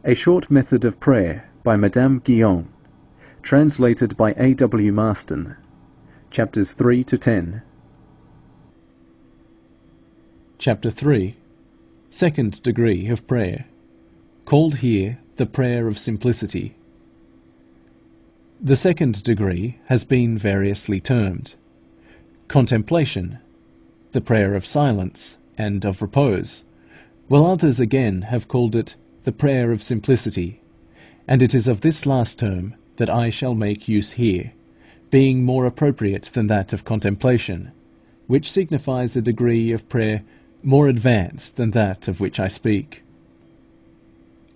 A Short Method of Prayer by Madam Guyon, translated by A.W. Marston, chapters 3 to 10. Chapter 3. Second Degree of Prayer, called here the Prayer of Simplicity. The second degree has been variously termed contemplation, the prayer of silence and of repose, while others again have called it the prayer of simplicity, and it is of this last term that I shall make use here, being more appropriate than that of contemplation, which signifies a degree of prayer more advanced than that of which I speak.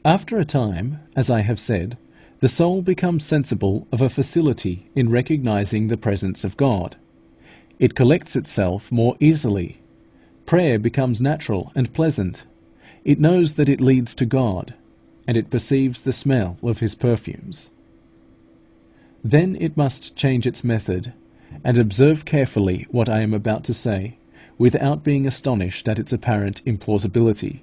After a time, as I have said, the soul becomes sensible of a facility in recognizing the presence of God. It collects itself more easily. Prayer becomes natural and pleasant. It knows that it leads to God, and it perceives the smell of His perfumes. Then it must change its method, and observe carefully what I am about to say, without being astonished at its apparent implausibility.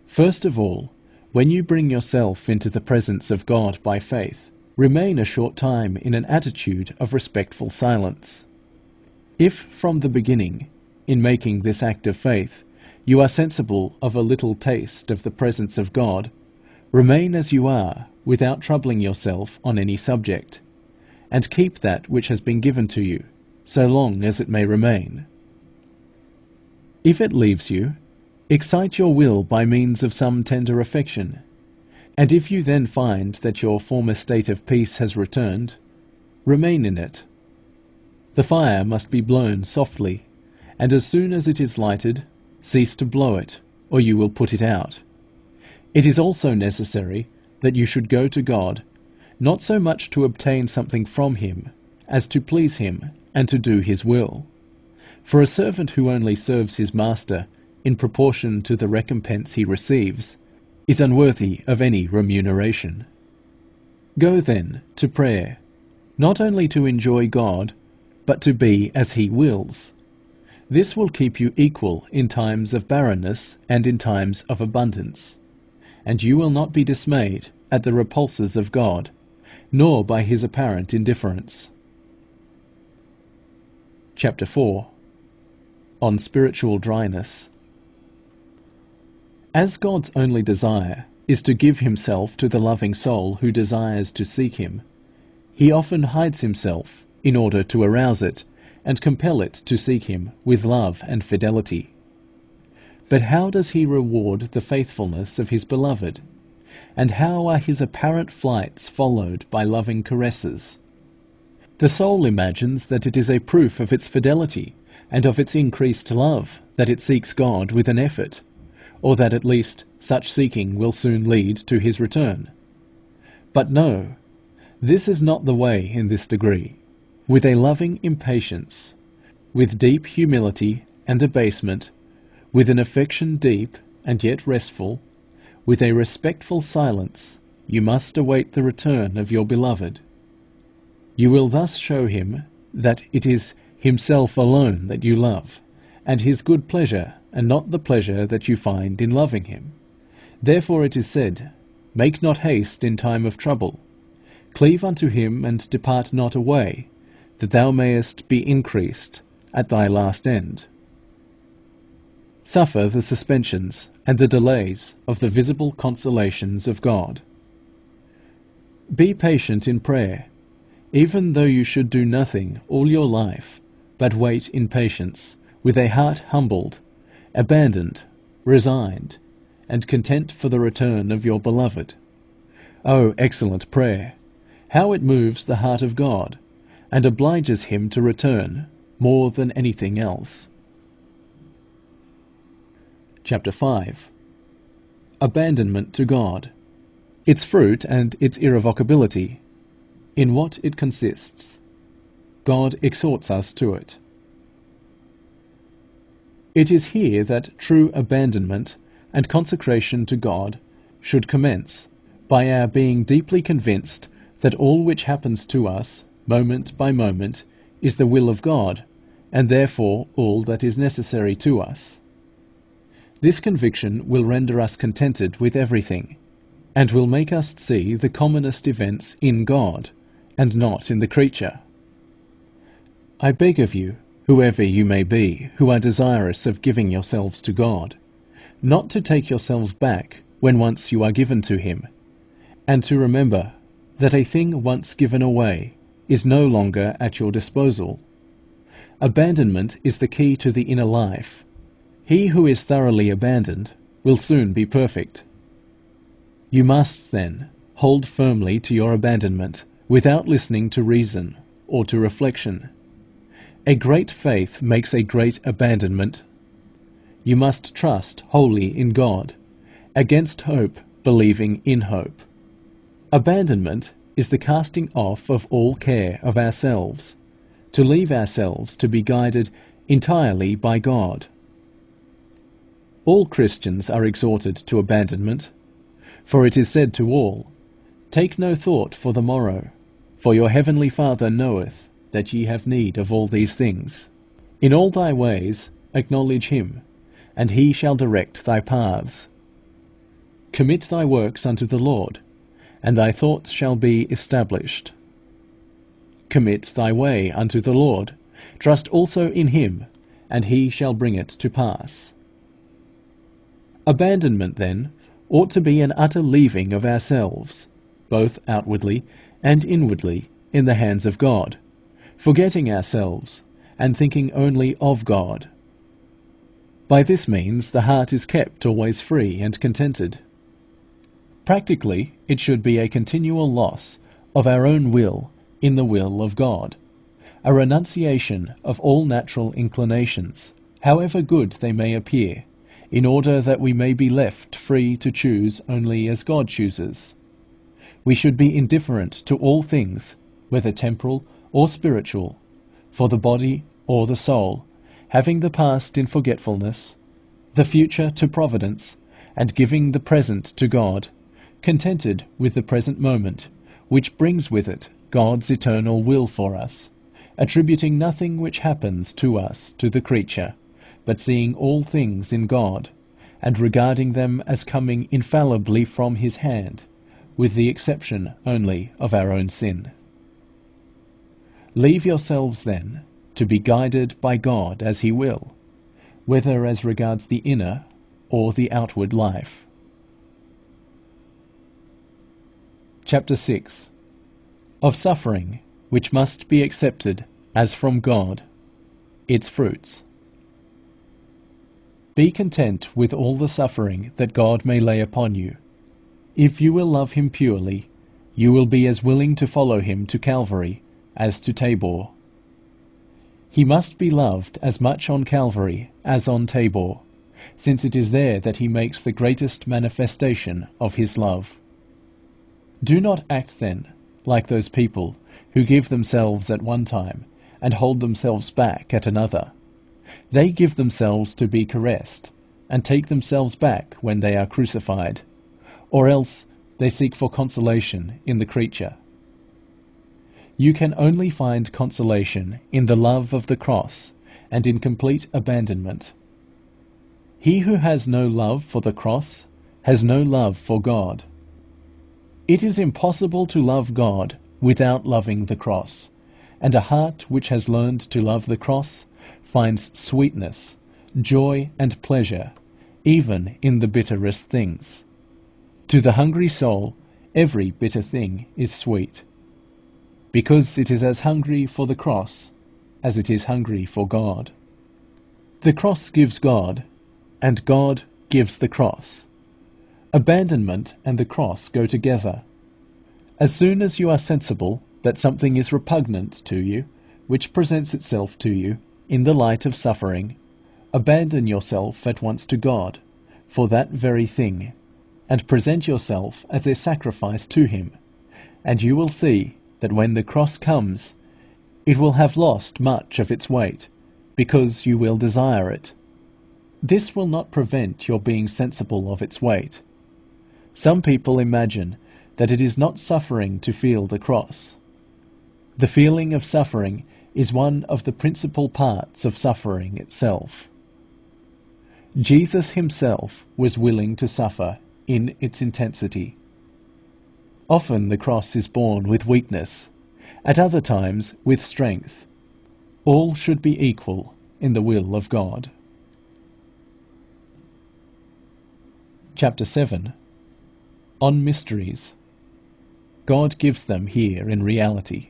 First of all, when you bring yourself into the presence of God by faith, remain a short time in an attitude of respectful silence. If from the beginning, in making this act of faith, you are sensible of a little taste of the presence of God, remain as you are, without troubling yourself on any subject, and keep that which has been given to you, so long as it may remain. If it leaves you, excite your will by means of some tender affection, and if you then find that your former state of peace has returned, remain in it. The fire must be blown softly, and as soon as it is lighted, cease to blow it, or you will put it out. It is also necessary that you should go to God, not so much to obtain something from Him, as to please Him and to do His will. For a servant who only serves his master in proportion to the recompense he receives is unworthy of any remuneration. Go then to prayer, not only to enjoy God, but to be as He wills. This will keep you equal in times of barrenness and in times of abundance, and you will not be dismayed at the repulses of God, nor by His apparent indifference. Chapter 4. On Spiritual Dryness. As God's only desire is to give Himself to the loving soul who desires to seek Him, He often hides Himself in order to arouse it and compel it to seek Him with love and fidelity. But how does He reward the faithfulness of His beloved? And how are His apparent flights followed by loving caresses? The soul imagines that it is a proof of its fidelity and of its increased love that it seeks God with an effort, or that at least such seeking will soon lead to His return. But no, this is not the way in this degree. With a loving impatience, with deep humility and abasement, with an affection deep and yet restful, with a respectful silence, you must await the return of your beloved. You will thus show Him that it is Himself alone that you love, and His good pleasure, and not the pleasure that you find in loving Him. Therefore it is said, "Make not haste in time of trouble. Cleave unto Him, and depart not away, that thou mayest be increased at thy last end." Suffer the suspensions and the delays of the visible consolations of God. Be patient in prayer, even though you should do nothing all your life, but wait in patience, with a heart humbled, abandoned, resigned, and content for the return of your beloved. Oh, excellent prayer! How it moves the heart of God, and obliges Him to return more than anything else. Chapter 5. Abandonment to God, its fruit and its irrevocability, in what it consists. God exhorts us to it. It is here that true abandonment and consecration to God should commence, by our being deeply convinced that all which happens to us, moment by moment, is the will of God, and therefore all that is necessary to us. This conviction will render us contented with everything, and will make us see the commonest events in God, and not in the creature. I beg of you, whoever you may be, who are desirous of giving yourselves to God, not to take yourselves back when once you are given to him, and to remember that a thing once given away is no longer at your disposal. Abandonment is the key to the inner life. He who is thoroughly abandoned will soon be perfect. You must, then, hold firmly to your abandonment without listening to reason or to reflection. A great faith makes a great abandonment. You must trust wholly in God, against hope believing in hope. Abandonment is the casting off of all care of ourselves, to leave ourselves to be guided entirely by God. All Christians are exhorted to abandonment, for it is said to all, "Take no thought for the morrow, for your heavenly Father knoweth that ye have need of all these things. In all thy ways acknowledge him, and he shall direct thy paths. Commit thy works unto the Lord, and thy thoughts shall be established. Commit thy way unto the Lord, trust also in him, and he shall bring it to pass." Abandonment, then, ought to be an utter leaving of ourselves, both outwardly and inwardly, in the hands of God, forgetting ourselves, and thinking only of God. By this means the heart is kept always free and contented. Practically, it should be a continual loss of our own will in the will of God, a renunciation of all natural inclinations, however good they may appear, in order that we may be left free to choose only as God chooses. We should be indifferent to all things, whether temporal or spiritual, for the body or the soul, having the past in forgetfulness, the future to providence, and giving the present to God, contented with the present moment, which brings with it God's eternal will for us, attributing nothing which happens to us to the creature, but seeing all things in God, and regarding them as coming infallibly from his hand, with the exception only of our own sin. Leave yourselves, then, to be guided by God as he will, whether as regards the inner or the outward life. Chapter 6. Of suffering, which must be accepted as from God, its fruits. Be content with all the suffering that God may lay upon you. If you will love him purely, you will be as willing to follow him to Calvary as to Tabor. He must be loved as much on Calvary as on Tabor, since it is there that he makes the greatest manifestation of his love. Do not act, then, like those people who give themselves at one time and hold themselves back at another. They give themselves to be caressed, and take themselves back when they are crucified, or else they seek for consolation in the creature. You can only find consolation in the love of the cross and in complete abandonment. He who has no love for the cross has no love for God. It is impossible to love God without loving the cross, and a heart which has learned to love the cross finds sweetness, joy, and pleasure, even in the bitterest things. To the hungry soul, every bitter thing is sweet, because it is as hungry for the cross as it is hungry for God. The cross gives God, and God gives the cross. Abandonment and the cross go together. As soon as you are sensible that something is repugnant to you, which presents itself to you in the light of suffering, abandon yourself at once to God for that very thing, and present yourself as a sacrifice to him, and you will see that when the cross comes, it will have lost much of its weight, because you will desire it. This will not prevent your being sensible of its weight. Some people imagine that it is not suffering to feel the cross. The feeling of suffering is one of the principal parts of suffering itself. Jesus himself was willing to suffer in its intensity, Often the cross is borne with weakness, at other times with strength. All should be equal in the will of God. Chapter 7. On Mysteries. God gives them here in reality.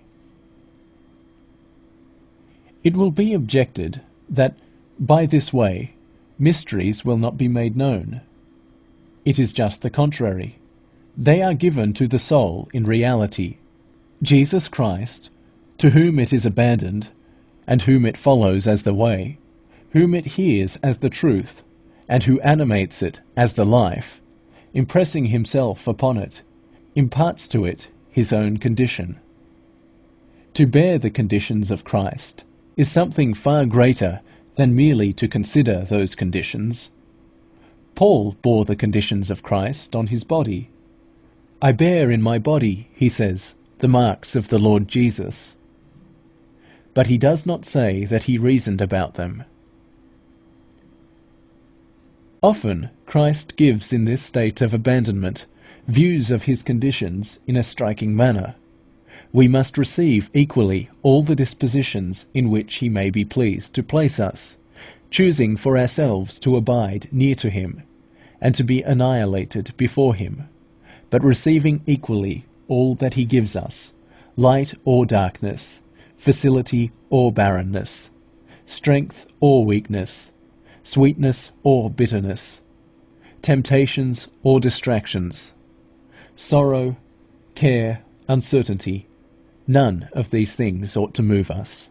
It will be objected that by this way mysteries will not be made known. It is just the contrary. They are given to the soul in reality. Jesus Christ, to whom it is abandoned, and whom it follows as the way, whom it hears as the truth, and who animates it as the life, impressing himself upon it, imparts to it his own condition. To bear the conditions of Christ is something far greater than merely to consider those conditions. Paul bore the conditions of Christ on his body. "I bear in my body," he says, "the marks of the Lord Jesus." But he does not say that he reasoned about them. Often Christ gives in this state of abandonment views of his conditions in a striking manner. We must receive equally all the dispositions in which he may be pleased to place us, choosing for ourselves to abide near to him, and to be annihilated before him, but receiving equally all that he gives us, light or darkness, facility or barrenness, strength or weakness, sweetness or bitterness, temptations or distractions, sorrow, care, uncertainty. None of these things ought to move us.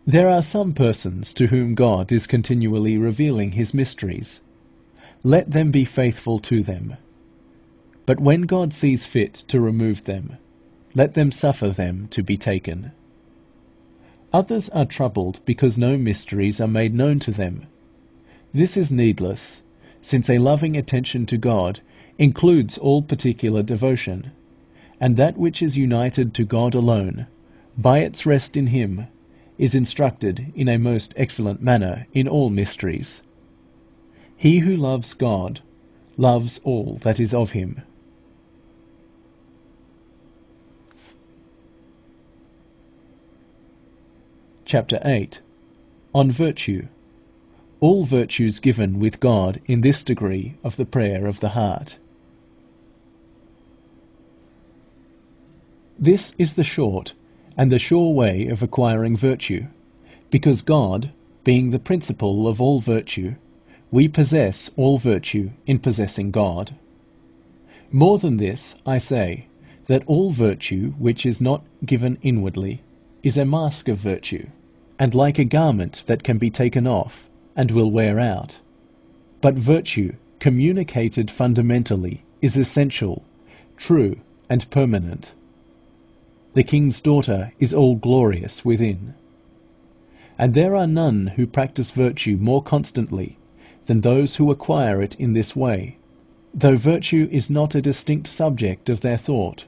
There are some persons to whom God is continually revealing his mysteries. Let them be faithful to them. But when God sees fit to remove them, let them suffer them to be taken. Others are troubled because no mysteries are made known to them. This is needless, since a loving attention to God includes all particular devotion, and that which is united to God alone, by its rest in him, is instructed in a most excellent manner in all mysteries. He who loves God loves all that is of him. Chapter 8. On Virtue. All virtues given with God in this degree of the prayer of the heart. This is the short and the sure way of acquiring virtue, because God, being the principle of all virtue, we possess all virtue in possessing God. More than this, I say, that all virtue which is not given inwardly is a mask of virtue, and like a garment that can be taken off, and will wear out. But virtue, communicated fundamentally, is essential, true, and permanent. The king's daughter is all glorious within. And there are none who practice virtue more constantly than those who acquire it in this way, though virtue is not a distinct subject of their thought.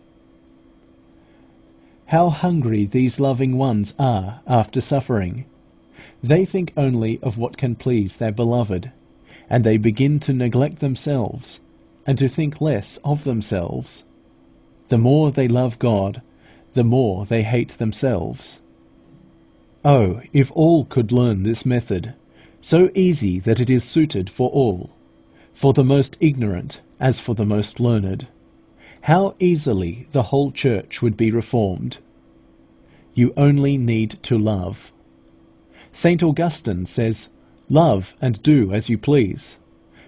How hungry these loving ones are after suffering! They think only of what can please their beloved, and they begin to neglect themselves, and to think less of themselves. The more they love God, the more they hate themselves. Oh, if all could learn this method, so easy that it is suited for all, for the most ignorant as for the most learned, how easily the whole church would be reformed. You only need to love. St. Augustine says, "Love and do as you please,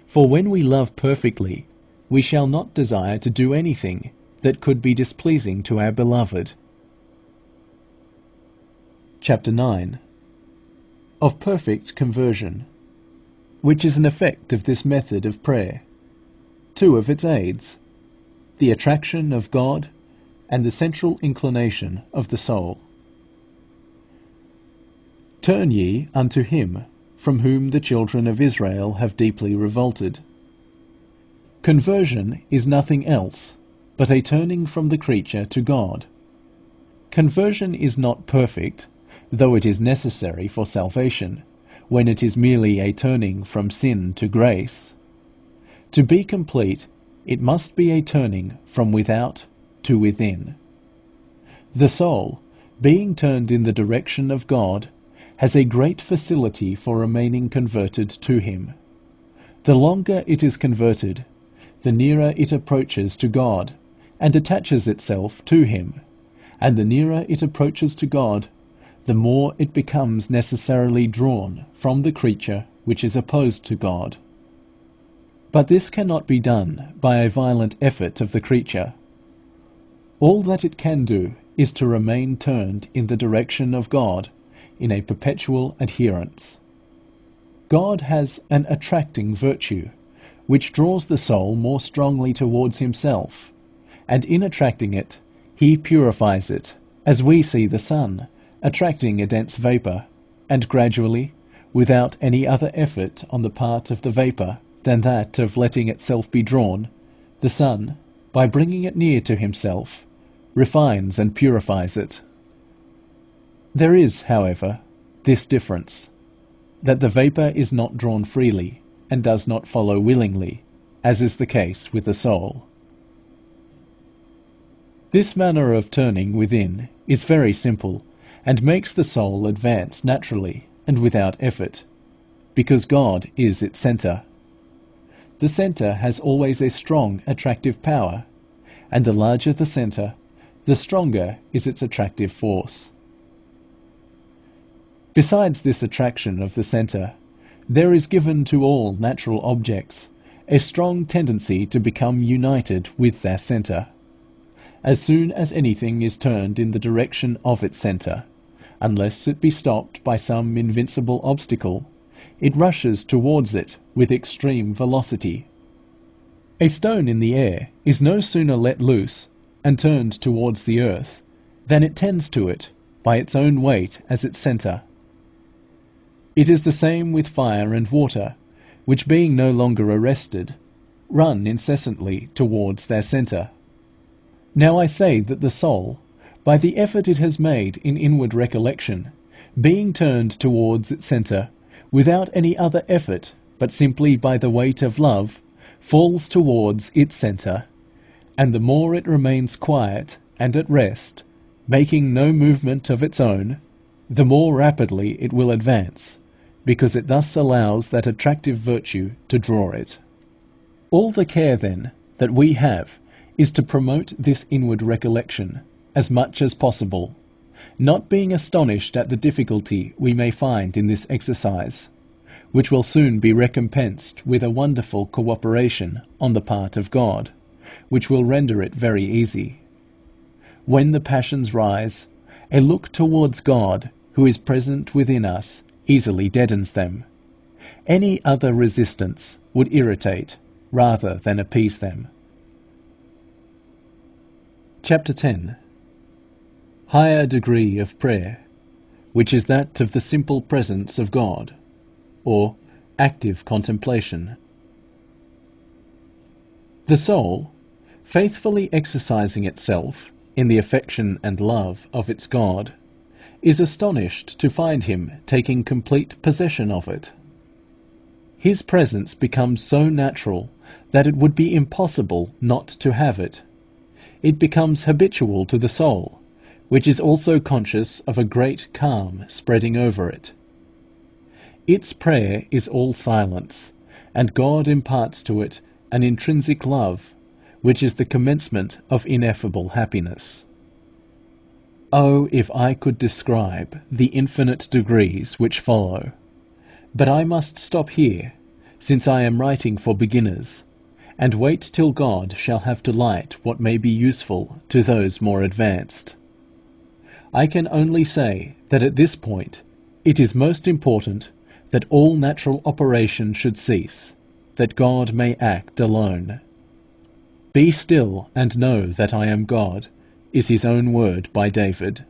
for when we love perfectly, we shall not desire to do anything that could be displeasing to our beloved." Chapter 9. Of perfect conversion, which is an effect of this method of prayer. Two of its aids: the attraction of God, and the central inclination of the soul. Turn ye unto him, from whom the children of Israel have deeply revolted. Conversion is nothing else but a turning from the creature to God. Conversion is not perfect, though it is necessary for salvation, when it is merely a turning from sin to grace. To be complete, it must be a turning from without to within. The soul, being turned in the direction of God, has a great facility for remaining converted to Him. The longer it is converted, the nearer it approaches to God, and attaches itself to Him, and the nearer it approaches to God, the more it becomes necessarily drawn from the creature which is opposed to God. But this cannot be done by a violent effort of the creature. All that it can do is to remain turned in the direction of God in a perpetual adherence. God has an attracting virtue, which draws the soul more strongly towards Himself, and in attracting it, He purifies it, as we see the sun attracting a dense vapour, and gradually, without any other effort on the part of the vapour than that of letting itself be drawn, the sun, by bringing it near to Himself, refines and purifies it. There is, however, this difference, that the vapour is not drawn freely, and does not follow willingly, as is the case with the soul. This manner of turning within is very simple, and makes the soul advance naturally and without effort, because God is its centre. The centre has always a strong attractive power, and the larger the centre, the stronger is its attractive force. Besides this attraction of the centre, there is given to all natural objects a strong tendency to become united with their centre. As soon as anything is turned in the direction of its centre, unless it be stopped by some invincible obstacle, it rushes towards it with extreme velocity. A stone in the air is no sooner let loose and turned towards the earth than it tends to it by its own weight as its centre. It is the same with fire and water, which being no longer arrested, run incessantly towards their centre. Now I say that the soul, by the effort it has made in inward recollection, being turned towards its centre, without any other effort, but simply by the weight of love, falls towards its centre, and the more it remains quiet and at rest, making no movement of its own, the more rapidly it will advance, because it thus allows that attractive virtue to draw it. All the care, then, that we have is to promote this inward recollection as much as possible, not being astonished at the difficulty we may find in this exercise, which will soon be recompensed with a wonderful cooperation on the part of God, which will render it very easy. When the passions rise, a look towards God, who is present within us, easily deadens them. Any other resistance would irritate rather than appease them. Chapter 10. Higher degree of prayer, which is that of the simple presence of God, or active contemplation. The soul, faithfully exercising itself in the affection and love of its God, is astonished to find Him taking complete possession of it. His presence becomes so natural that it would be impossible not to have it. It becomes habitual to the soul, which is also conscious of a great calm spreading over it. Its prayer is all silence, and God imparts to it an intrinsic love, which is the commencement of ineffable happiness. Oh, if I could describe the infinite degrees which follow! But I must stop here, since I am writing for beginners, and wait till God shall have to light what may be useful to those more advanced. I can only say that at this point it is most important that all natural operation should cease, that God may act alone. Be still and know that I am God, is His own word by David.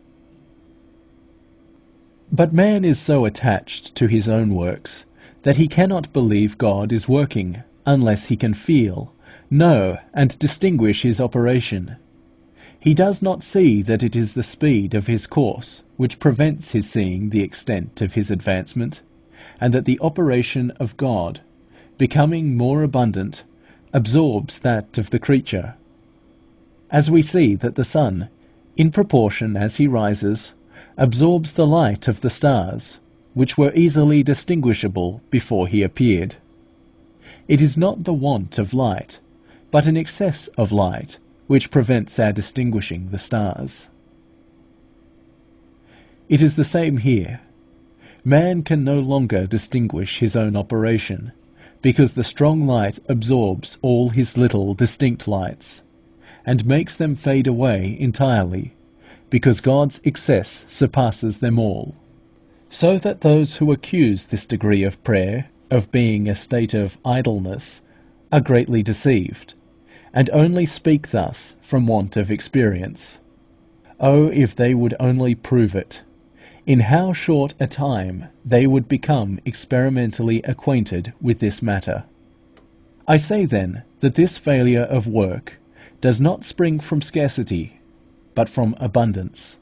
But man is so attached to his own works that he cannot believe God is working unless he can feel, know, and distinguish His operation. He does not see that it is the speed of his course which prevents his seeing the extent of his advancement, and that the operation of God, becoming more abundant, absorbs that of the creature. As we see that the sun, in proportion as he rises, absorbs the light of the stars, which were easily distinguishable before he appeared. It is not the want of light, but an excess of light, which prevents our distinguishing the stars. It is the same here. Man can no longer distinguish his own operation, because the strong light absorbs all his little distinct lights, and makes them fade away entirely, because God's excess surpasses them all. So that those who accuse this degree of prayer of being a state of idleness are greatly deceived, and only speak thus from want of experience. Oh, if they would only prove it! In how short a time they would become experimentally acquainted with this matter. I say then that this failure of work does not spring from scarcity, but from abundance.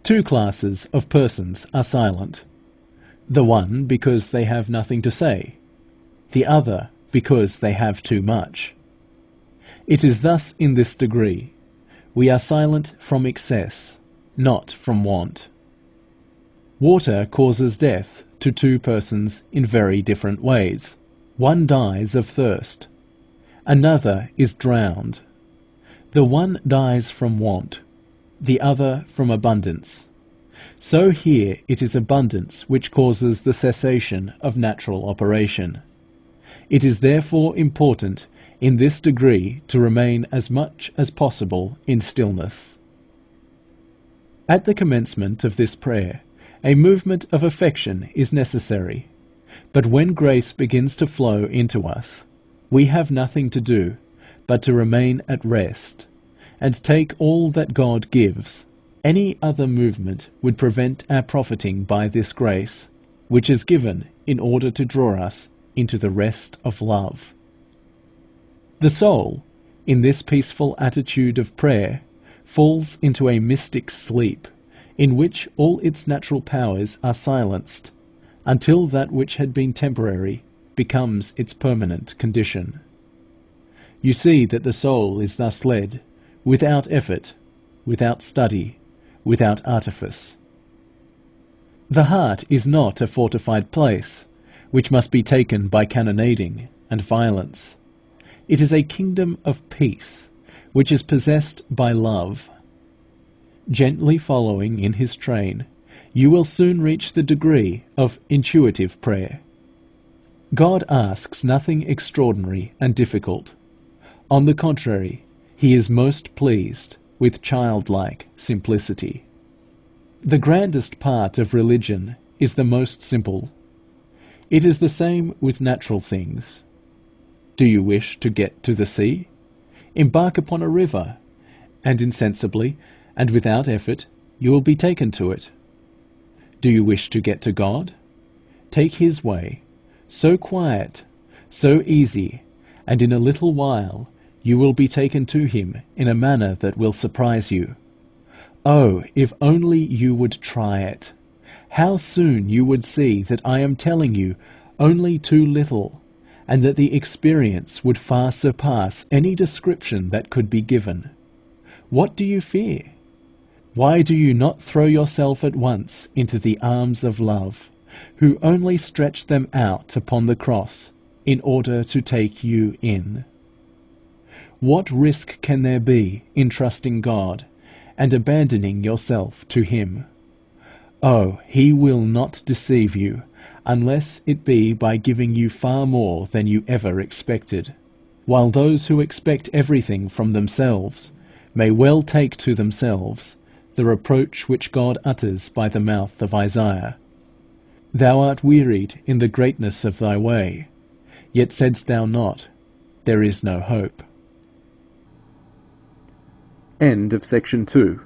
Two classes of persons are silent: the one because they have nothing to say, the other because they have too much. It is thus in this degree. We are silent from excess, not from want. Water causes death to two persons in very different ways. One dies of thirst, another is drowned. The one dies from want, the other from abundance. So here it is abundance which causes the cessation of natural operation. It is therefore important in this degree to remain as much as possible in stillness. At the commencement of this prayer, a movement of affection is necessary, but when grace begins to flow into us, we have nothing to do but to remain at rest, and take all that God gives. Any other movement would prevent our profiting by this grace, which is given in order to draw us into the rest of love. The soul, in this peaceful attitude of prayer, falls into a mystic sleep, in which all its natural powers are silenced, until that which had been temporary becomes its permanent condition. You see that the soul is thus led, without effort, without study, without artifice. The heart is not a fortified place, which must be taken by cannonading and violence. It is a kingdom of peace, which is possessed by love. Gently following in his train, you will soon reach the degree of intuitive prayer. God asks nothing extraordinary and difficult. On the contrary, he is most pleased with childlike simplicity. The grandest part of religion is the most simple. It is the same with natural things. Do you wish to get to the sea? Embark upon a river, and insensibly and without effort you will be taken to it. Do you wish to get to God? Take his way, so quiet, so easy, and in a little while you will be taken to him in a manner that will surprise you. Oh, if only you would try it! How soon you would see that I am telling you only too little, and that the experience would far surpass any description that could be given. What do you fear? Why do you not throw yourself at once into the arms of love, who only stretched them out upon the cross in order to take you in? What risk can there be in trusting God and abandoning yourself to him? Oh, he will not deceive you, unless it be by giving you far more than you ever expected, while those who expect everything from themselves may well take to themselves the reproach which God utters by the mouth of Isaiah. Thou art wearied in the greatness of thy way, yet saidst thou not, there is no hope. End of section 2.